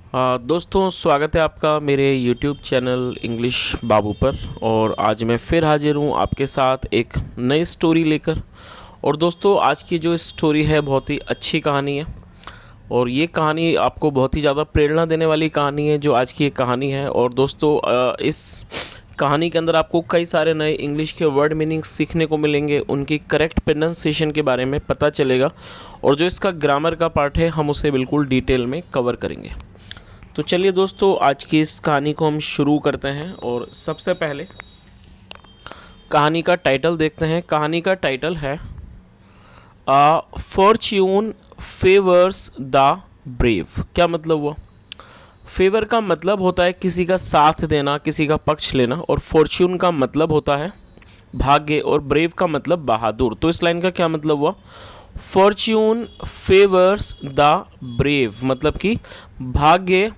दोस्तों स्वागत है आपका मेरे YouTube चैनल इंग्लिश बाबू पर। और आज मैं फिर हाजिर हूँ आपके साथ एक नई स्टोरी लेकर। और दोस्तों आज की जो स्टोरी है बहुत ही अच्छी कहानी है और ये कहानी आपको बहुत ही ज़्यादा प्रेरणा देने वाली कहानी है जो आज की ये कहानी है। और दोस्तों इस कहानी के अंदर आपको कई सारे नए इंग्लिश के वर्ड मीनिंग सीखने को मिलेंगे, उनकी करेक्ट प्रोनाउंसिएशन के बारे में पता चलेगा और जो इसका ग्रामर का पार्ट है हम उसे बिल्कुल डिटेल में कवर करेंगे। तो चलिए दोस्तों आज की इस कहानी को हम शुरू करते हैं और सबसे पहले कहानी का टाइटल देखते हैं। कहानी का टाइटल है फॉर्च्यून फेवर्स द ब्रेव। क्या मतलब हुआ? फेवर का मतलब होता है किसी का साथ देना, किसी का पक्ष लेना, और फॉर्च्यून का मतलब होता है भाग्य, और ब्रेव का मतलब बहादुर। तो इस लाइन का क्या मतलब हुआ? फॉर्च्यून फेवर्स द ब्रेव मतलब कि भाग्य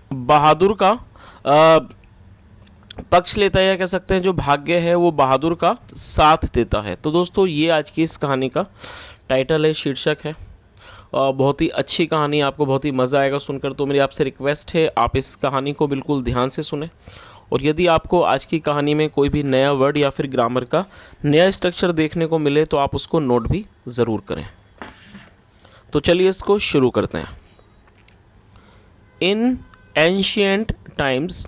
बहादुर का पक्ष लेता है, या कह सकते हैं जो भाग्य है वो बहादुर का साथ देता है। तो दोस्तों ये आज की इस कहानी का टाइटल है, शीर्षक है। बहुत ही अच्छी कहानी, आपको बहुत ही मज़ा आएगा सुनकर। तो मेरी आपसे रिक्वेस्ट है आप इस कहानी को बिल्कुल ध्यान से सुने, और यदि आपको आज की कहानी में कोई भी नया वर्ड या फिर ग्रामर का नया स्ट्रक्चर देखने को मिले तो आप उसको नोट भी ज़रूर करें। तो चलिए इसको शुरू करते हैं। इन ancient times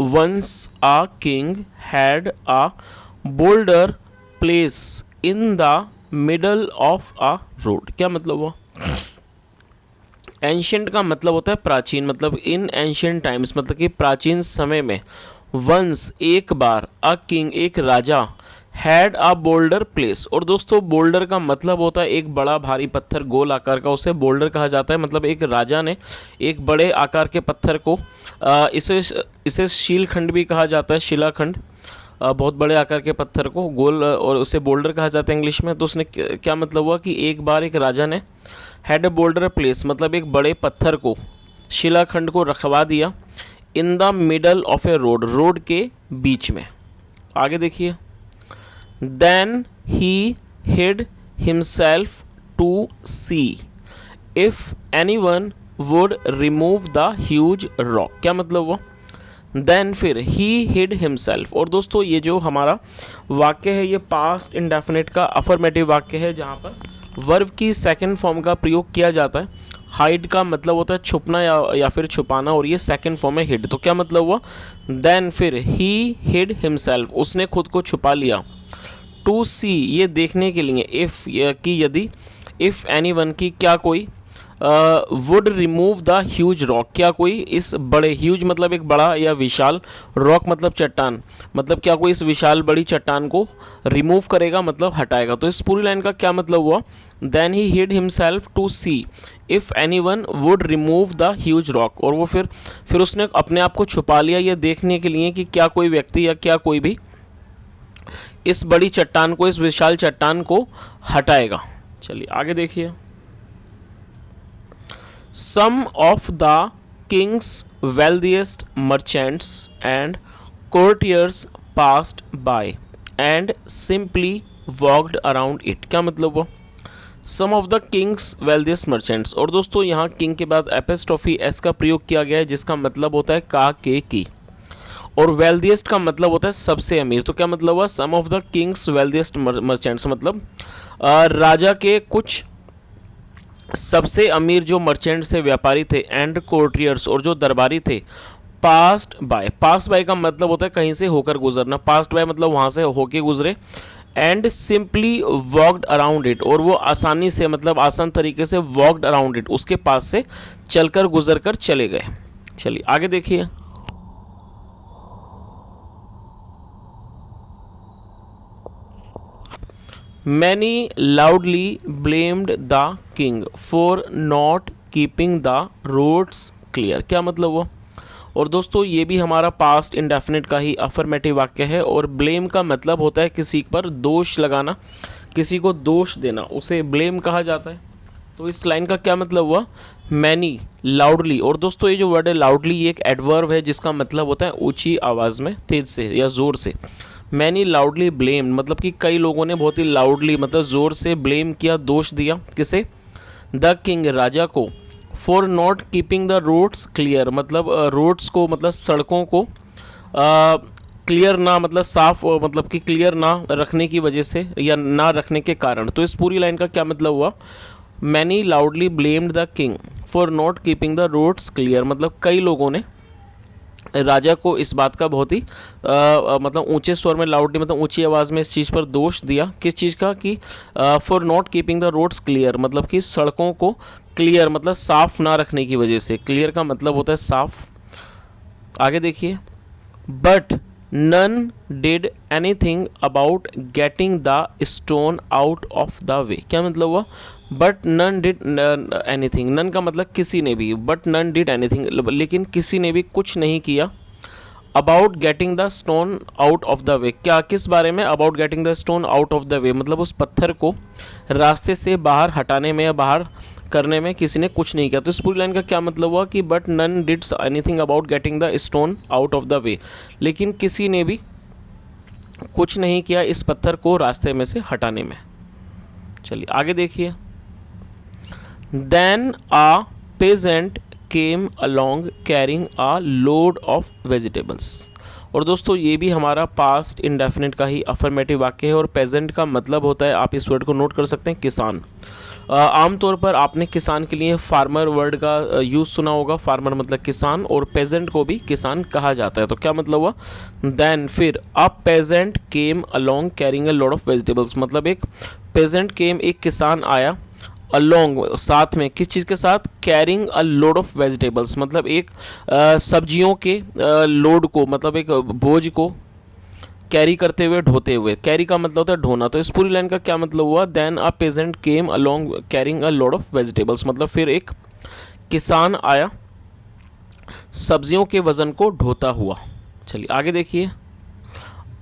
once a king had a boulder placed in the middle of a road। क्या मतलब हुआ? एंशियंट का मतलब होता है प्राचीन, मतलब इन एंशियंट टाइम्स मतलब कि प्राचीन समय में। वंस एक बार, अ किंग एक राजा, हैड अ बोल्डर प्लेस। और दोस्तों बोल्डर का मतलब होता है एक बड़ा भारी पत्थर, गोल आकार का, उसे बोल्डर कहा जाता है। मतलब एक राजा ने एक बड़े आकार के पत्थर को इसे शीलखंड भी कहा जाता है, शिलाखंड, बहुत बड़े आकार के पत्थर को गोल, और उसे बोल्डर कहा जाता है इंग्लिश में। तो उसने क्या मतलब हुआ कि एक बार एक राजा ने हैड अ बोल्डर प्लेस मतलब एक बड़े पत्थर को, शिलाखंड को रखवा दिया in the middle of A road, road के बीच में। आगे देखिए। Then he hid himself to see if anyone would remove the huge rock। क्या मतलब हुआ? Then फिर he hid himself। और दोस्तों ये जो हमारा वाक्य है ये पास्ट इंडेफिनिट का अफर्मेटिव वाक्य है, जहाँ पर वर्ब की सेकंड फॉर्म का प्रयोग किया जाता है। हाइड का मतलब होता है छुपना या फिर छुपाना, और ये सेकंड फॉर्म है हिड। तो क्या मतलब हुआ? देन फिर ही हिड हिमसेल्फ, उसने खुद को छुपा लिया। टू सी ये देखने के लिए, इफ़ कि यदि, इफ़ एनी वन की क्या कोई, would remove the huge rock क्या कोई इस बड़े, ह्यूज मतलब एक बड़ा या विशाल, रॉक मतलब चट्टान, मतलब क्या कोई इस विशाल बड़ी चट्टान को रिमूव करेगा मतलब हटाएगा। तो इस पूरी लाइन का क्या मतलब हुआ? Then he hid himself to see if anyone would remove the huge rock. और वो फिर उसने अपने आप को छुपा लिया ये देखने के लिए कि क्या कोई व्यक्ति या क्या कोई भी इस बड़ी चट्टान को, इस विशाल चट्टान को हटाएगा। चलिए आगे देखिए। Some of the king's wealthiest merchants and courtiers passed by and simply walked around it. क्या मतलब हुआ? Some of the king's wealthiest merchants. और दोस्तों यहाँ किंग के बाद एपिस्ट्रोफी एस का प्रयोग किया गया है, जिसका मतलब होता है का, के, की। और वेल्थिएस्ट का मतलब होता है सबसे अमीर। तो क्या मतलब हुआ? Some of the king's wealthiest merchants मतलब राजा के कुछ सबसे अमीर जो मर्चेंट्स थे, व्यापारी थे, एंड कोर्टियर्स और जो दरबारी थे, पास्ट बाय। पास्ट बाय का मतलब होता है कहीं से होकर गुजरना, पास्ट बाय मतलब वहाँ से होके गुजरे। And simply walked around it, और वो आसानी से मतलब आसान तरीके से वॉक्ड अराउंड इट, उसके पास से चलकर गुजर कर चले गए। चलिए आगे देखिए। Many loudly blamed the king for not keeping the roads clear। क्या मतलब हुआ? और दोस्तों ये भी हमारा पास्ट इंडेफिनिट का ही अफर्मेटिव वाक्य है, और ब्लेम का मतलब होता है किसी पर दोष लगाना, किसी को दोष देना, उसे ब्लेम कहा जाता है। तो इस लाइन का क्या मतलब हुआ? Many loudly. और दोस्तों ये जो वर्ड है लाउडली, ये एक एडवर्ब है जिसका मतलब होता है ऊंची आवाज़ में, तेज से या ज़ोर से। मैनी लाउडली ब्लेम मतलब कि कई लोगों ने बहुत ही लाउडली मतलब ज़ोर से ब्लेम किया, दोष दिया, किसे? द किंग राजा को, for not keeping the roads clear, मतलब रोड्स को मतलब सड़कों को क्लियर ना मतलब साफ मतलब कि क्लियर ना रखने की वजह से या ना रखने के कारण। तो इस पूरी लाइन का क्या मतलब हुआ, many loudly blamed the king for not keeping the roads clear, मतलब कई लोगों ने राजा को इस बात का बहुत ही मतलब ऊंचे स्वर में लाउडली मतलब ऊंची आवाज़ में इस चीज़ पर दोष दिया, किस चीज़ का कि for not keeping the roads clear, मतलब कि सड़कों को क्लियर मतलब साफ ना रखने की वजह से। क्लियर का मतलब होता है साफ। आगे देखिए, but none did anything about getting the stone out of the way. क्या मतलब हुआ, but none did anything, none का मतलब किसी ने भी, बट नन डिड एनीथिंग लेकिन किसी ने भी कुछ नहीं किया, about getting the stone out of the way, क्या किस बारे में, about getting the stone out of the वे मतलब उस पत्थर को रास्ते से बाहर हटाने में या बाहर करने में किसी ने कुछ नहीं किया। तो इस पूरी लाइन का क्या मतलब हुआ कि but none did anything about getting the stone out of the way, लेकिन किसी ने भी कुछ नहीं किया इस पत्थर को रास्ते में से हटाने में। चलिए आगे देखिए, then a peasant came along carrying a load of vegetables. और दोस्तों ये भी हमारा पास्ट इंडेफिनिट का ही अफर्मेटिव वाक्य है, और पेजेंट का मतलब होता है, आप इस वर्ड को नोट कर सकते हैं, किसान। आमतौर पर आपने किसान के लिए फार्मर वर्ड का यूज़ सुना होगा, फार्मर मतलब किसान, और पेजेंट को भी किसान कहा जाता है। तो क्या मतलब हुआ, देन फिर a peasant came along carrying a lot of vegetables, मतलब एक पेजेंट केम एक किसान आया, अलोंग साथ में, किस चीज़ के साथ, carrying a load of vegetables मतलब एक सब्जियों के लोड को मतलब एक बोझ को कैरी करते हुए, ढोते हुए। कैरी का मतलब होता है ढोना। तो इस पूरी लाइन का क्या मतलब हुआ, then a peasant came along carrying a load of vegetables, मतलब फिर एक किसान आया सब्जियों के वजन को ढोता हुआ। चलिए आगे देखिए,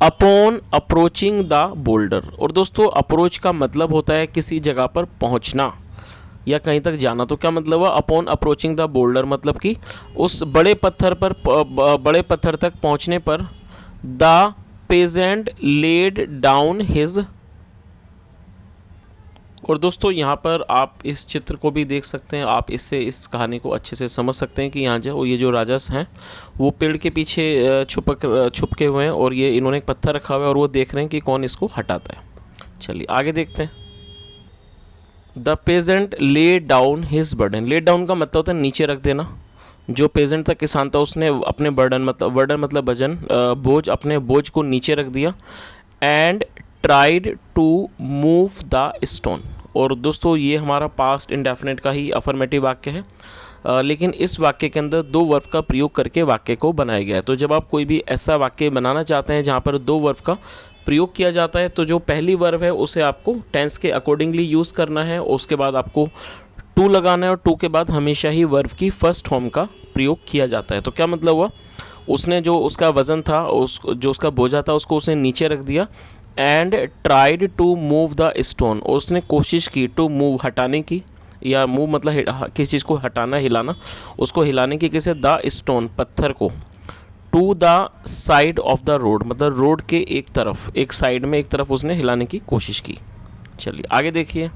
अपॉन अप्रोचिंग द बोल्डर। और दोस्तों अप्रोच का मतलब होता है किसी जगह पर पहुंचना या कहीं तक जाना। तो क्या मतलब हुआ, अपॉन अप्रोचिंग द बोल्डर मतलब कि उस बड़े पत्थर पर बड़े पत्थर तक पहुंचने पर the peasant laid down his. और दोस्तों यहाँ पर आप इस चित्र को भी देख सकते हैं, आप इससे इस कहानी को अच्छे से समझ सकते हैं कि यहाँ जो ये जो राजस हैं वो पेड़ के पीछे छुपके हुए हैं, और ये इन्होंने एक पत्थर रखा हुआ है और वो देख रहे हैं कि कौन इसको हटाता है। चलिए आगे देखते हैं, the peasant lay down his burden. Lay down का मतलब होता है नीचे रख देना। जो पेजेंट था, किसान था, उसने अपने बर्डन मतलब वजन, बोझ, अपने बोझ को नीचे रख दिया, and tried to move the stone. और दोस्तों ये हमारा पास्ट इंडेफिनिट का ही अफर्मेटिव वाक्य है, लेकिन इस वाक्य के अंदर दो वर्ब का प्रयोग करके वाक्य को बनाया गया है। तो जब आप कोई भी ऐसा वाक्य बनाना चाहते हैं जहाँ पर दो वर्ब का प्रयोग किया जाता है, तो जो पहली वर्ब है उसे आपको टेंस के अकॉर्डिंगली यूज़ करना है, उसके बाद आपको टू लगाना है, और टू के बाद हमेशा ही वर्ब की फर्स्ट फॉर्म का प्रयोग किया जाता है। तो क्या मतलब हुआ, उसने जो उसका वज़न था, जो उसका बोझा था, उसको उसने नीचे रख दिया, and tried to move the stone, और उसने कोशिश की, टू मूव हटाने की, या मूव मतलब किसी चीज़ को हटाना, हिलाना, उसको हिलाने की, किसे, द स्टोन पत्थर को, to the side of the road मतलब रोड के एक तरफ, एक साइड में एक तरफ उसने हिलाने की कोशिश की। चलिए आगे देखिए,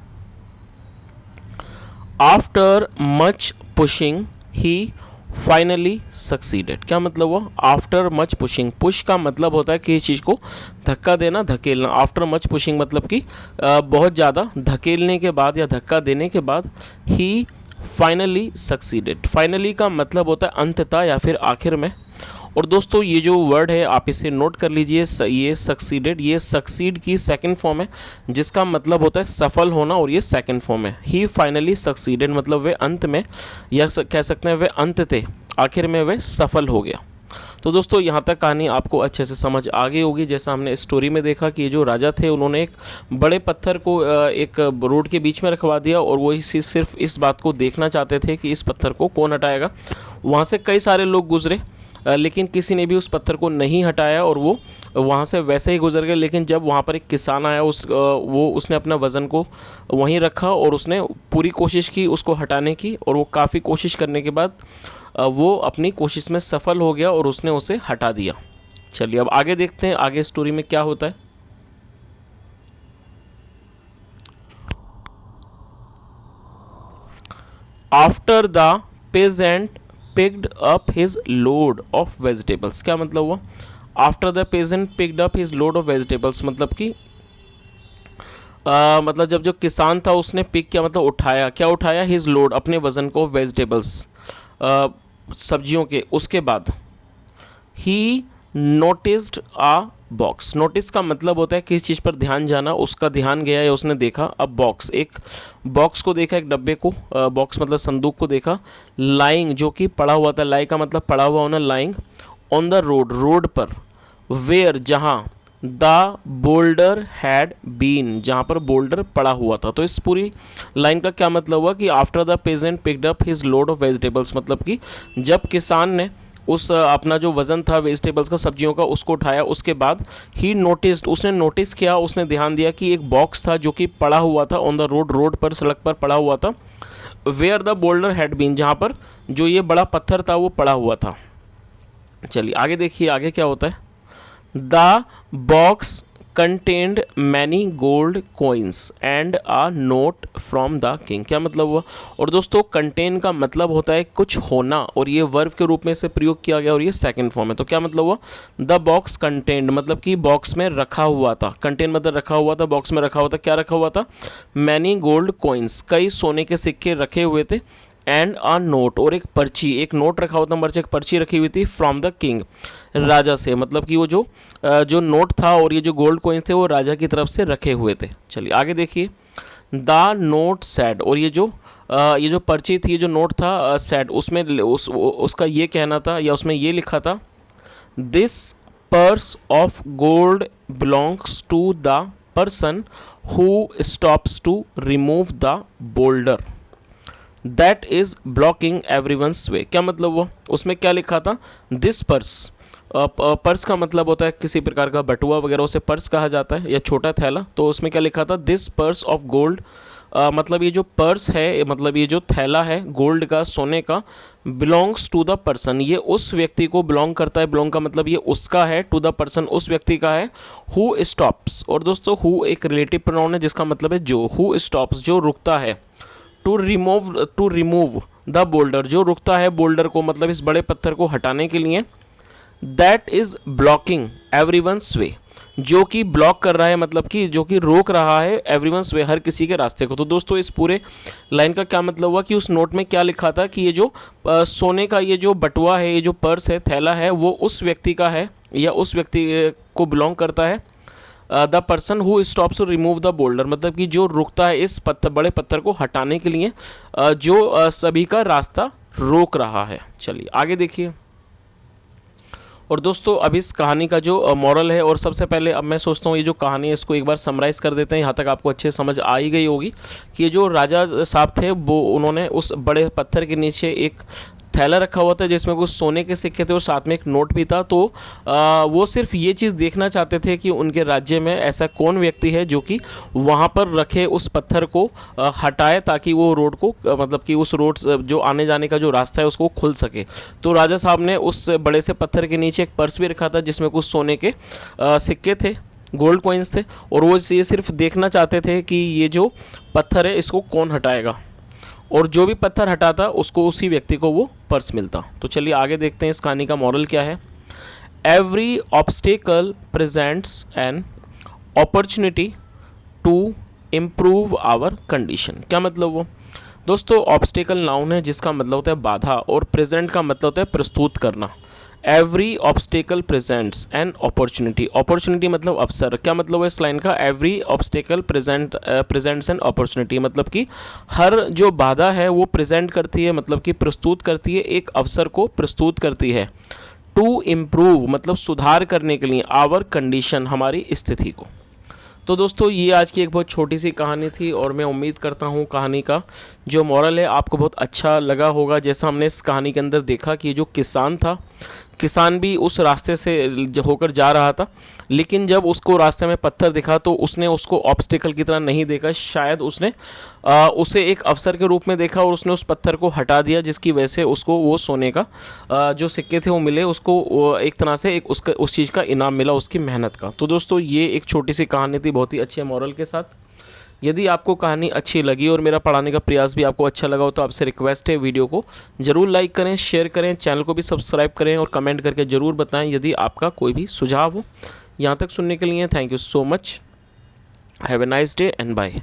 आफ्टर मच पुशिंग ही फाइनली सक्सीडेड। क्या मतलब हुआ, आफ्टर मच पुशिंग। पुश का मतलब होता है किसी चीज़ को धक्का देना, धकेलना। आफ्टर मच पुशिंग मतलब कि बहुत ज़्यादा धकेलने के बाद या धक्का देने के बाद ही फाइनली सक्सीडेड। फाइनली का मतलब होता है अंततः या फिर आखिर में। और दोस्तों ये जो वर्ड है आप इसे नोट कर लीजिए, ये सक्सीडेड, ये सक्सीड की सेकंड फॉर्म है, जिसका मतलब होता है सफल होना, और ये सेकंड फॉर्म है। ही फाइनली सक्सीडेड मतलब वे अंत में, या कह सकते हैं वे अंततः आखिर में वे सफल हो गया। तो दोस्तों यहाँ तक कहानी आपको अच्छे से समझ आ गई होगी। जैसा हमने स्टोरी में देखा कि ये जो राजा थे उन्होंने एक बड़े पत्थर को एक रोड के बीच में रखवा दिया, और वो इसी सिर्फ इस बात को देखना चाहते थे कि इस पत्थर को कौन हटाएगा। वहाँ से कई सारे लोग गुजरे, लेकिन किसी ने भी उस पत्थर को नहीं हटाया, और वो वहाँ से वैसे ही गुजर गए। लेकिन जब वहाँ पर एक किसान आया, उसने अपना वज़न को वहीं रखा, और उसने पूरी कोशिश की उसको हटाने की, और वो काफ़ी कोशिश करने के बाद वो अपनी कोशिश में सफल हो गया और उसने उसे हटा दिया। चलिए अब आगे देखते हैं आगे स्टोरी में क्या होता है। After the peasant picked up his load of vegetables. क्या मतलब हुआ? After the peasant picked up his load of vegetables मतलब कि मतलब जब जो किसान था उसने पिक किया मतलब उठाया, क्या उठाया? हिज लोड, अपने वज़न को, वेजिटेबल्स, सब्जियों के। उसके बाद he noticed a box. Notice का मतलब होता है किसी चीज़ पर ध्यान जाना, उसका ध्यान गया या उसने देखा। अब बॉक्स, एक बॉक्स को देखा, एक डब्बे को, बॉक्स मतलब संदूक को देखा। लाइंग जो कि पड़ा हुआ था, लाई का मतलब पड़ा हुआ होना, lying on the road, road पर, वेयर जहाँ, द बोल्डर हैड बीन, जहाँ पर बोल्डर पड़ा हुआ था। तो इस पूरी लाइन का क्या मतलब हुआ कि after the peasant picked up his load of vegetables, मतलब कि जब किसान ने उस अपना जो वज़न था वेजिटेबल्स का, सब्जियों का, उसको उठाया, उसके बाद ही नोटिस्ड, उसने नोटिस किया, उसने ध्यान दिया कि एक बॉक्स था जो कि पड़ा हुआ था ऑन द रोड, रोड पर, सड़क पर पड़ा हुआ था। Where the boulder had been, जहाँ पर जो ये बड़ा पत्थर था वो पड़ा हुआ था। चलिए आगे देखिए, आगे क्या होता है। The box contained many gold coins and a note from the king. क्या मतलब हुआ? और दोस्तों कंटेन का मतलब होता है कुछ होना, और ये वर्ब के रूप में से प्रयोग किया गया और ये सेकंड फॉर्म है। तो क्या मतलब हुआ? द बॉक्स कंटेन्ड मतलब कि बॉक्स में रखा हुआ था, कंटेन मतलब रखा हुआ था, बॉक्स में रखा हुआ था। क्या रखा हुआ था? मैनी गोल्ड कोइंस, कई सोने के सिक्के रखे हुए थे। एंड अ नोट, और एक पर्ची, एक नोट रखा हुआ था, एक पर्ची रखी हुई थी, फ्रॉम द किंग, राजा से, मतलब कि वो जो नोट था और ये जो गोल्ड कॉइन्स थे वो राजा की तरफ से रखे हुए थे। चलिए आगे देखिए। द नोट सैड, और ये जो पर्ची थी, जो नोट था सैड, उसमें उसका ये कहना था या उसमें ये लिखा था, this purse of gold belongs to the person who stops to remove the boulder that is blocking everyone's way. क्या मतलब हुआ? उसमें क्या लिखा था? दिस पर्स, पर्स का मतलब होता है किसी प्रकार का बटुआ वगैरह, उसे पर्स कहा जाता है, या छोटा थैला। तो उसमें क्या लिखा था? दिस पर्स ऑफ गोल्ड, मतलब ये जो पर्स है, मतलब ये जो थैला है गोल्ड का, सोने का, बिलोंग्स टू द पर्सन, ये उस व्यक्ति को बिलोंग करता है। बिलोंग का मतलब ये उसका है, टू द पर्सन उस व्यक्ति का है, हु स्टॉप्स। और दोस्तों हु एक रिलेटिव प्रोनाउन है जिसका मतलब है जो, हु स्टॉप्स जो रुकता है, टू रिमूव द बोल्डर जो रुकता है बोल्डर को, मतलब इस बड़े पत्थर को हटाने के लिए। दैट इज़ ब्लॉकिंग एवरीवन्स वे, जो कि ब्लॉक कर रहा है, मतलब कि जो कि रोक रहा है एवरीवन्स वे, हर किसी के रास्ते को। तो दोस्तों इस पूरे लाइन का क्या मतलब हुआ कि उस नोट में क्या लिखा था कि ये जो सोने का ये जो बटुआ है, ये जो पर्स है, थैला है, वो उस व्यक्ति का है या उस व्यक्ति को बिलोंग करता है। The person who stops to remove the boulder, मतलब कि जो रुकता है इस बड़े पत्थर को हटाने के लिए, जो सभी का रास्ता रोक रहा है। चलिए आगे देखिए। और दोस्तों अब इस कहानी का जो मॉरल है, और सबसे पहले अब मैं सोचता हूँ ये जो कहानी है इसको एक बार समराइज़ कर देते हैं। यहाँ तक आपको अच्छे समझ आ ही गई होगी कि ये जो राजा साहब थे वो उन्होंने उस बड़े पत्थर के नीचे एक थैला रखा हुआ था जिसमें कुछ सोने के सिक्के थे और साथ में एक नोट भी था। तो वो सिर्फ ये चीज़ देखना चाहते थे कि उनके राज्य में ऐसा कौन व्यक्ति है जो कि वहाँ पर रखे उस पत्थर को हटाए, ताकि वो रोड को मतलब कि उस रोड जो आने जाने का जो रास्ता है उसको खुल सके। तो राजा साहब ने उस बड़े से पत्थर के नीचे एक पर्स भी रखा था जिसमें कुछ सोने के सिक्के थे, गोल्ड कॉइन्स थे, और वो ये सिर्फ देखना चाहते थे कि ये जो पत्थर है इसको कौन हटाएगा, और जो भी पत्थर हटाता उसको उसी व्यक्ति को वो पर्स मिलता। तो चलिए आगे देखते हैं इस कहानी का मॉरल क्या है। Every obstacle presents an opportunity to improve our condition. क्या मतलब वो? दोस्तों ऑब्स्टेकल नाउन है जिसका मतलब होता है बाधा, और प्रेजेंट का मतलब होता है प्रस्तुत करना। Every obstacle presents an opportunity, opportunity मतलब अवसर। क्या मतलब है इस लाइन का? Every obstacle presents an opportunity, मतलब कि हर जो बाधा है वो प्रेजेंट करती है, मतलब कि प्रस्तुत करती है, एक अवसर को प्रस्तुत करती है। टू इम्प्रूव मतलब सुधार करने के लिए, आवर कंडीशन हमारी स्थिति को। तो दोस्तों ये आज की एक बहुत छोटी सी कहानी थी, और मैं उम्मीद करता हूँ कहानी का जो मॉरल है आपको बहुत अच्छा लगा होगा। जैसा हमने इस कहानी के अंदर देखा कि जो किसान था, किसान भी उस रास्ते से होकर जा रहा था, लेकिन जब उसको रास्ते में पत्थर दिखा तो उसने उसको ऑब्स्टिकल की तरह नहीं देखा, शायद उसने उसे एक अवसर के रूप में देखा और उसने उस पत्थर को हटा दिया, जिसकी वजह से उसको वो सोने का जो सिक्के थे वो मिले, उसको एक तरह से एक उस चीज़ का इनाम मिला, उसकी मेहनत का। तो दोस्तों ये एक छोटी सी कहानी थी बहुत ही अच्छे मॉरल के साथ। यदि आपको कहानी अच्छी लगी और मेरा पढ़ाने का प्रयास भी आपको अच्छा लगा हो तो आपसे रिक्वेस्ट है, वीडियो को ज़रूर लाइक करें, शेयर करें, चैनल को भी सब्सक्राइब करें और कमेंट करके ज़रूर बताएं यदि आपका कोई भी सुझाव हो। यहाँ तक सुनने के लिए thank you so much. Have a nice day and bye.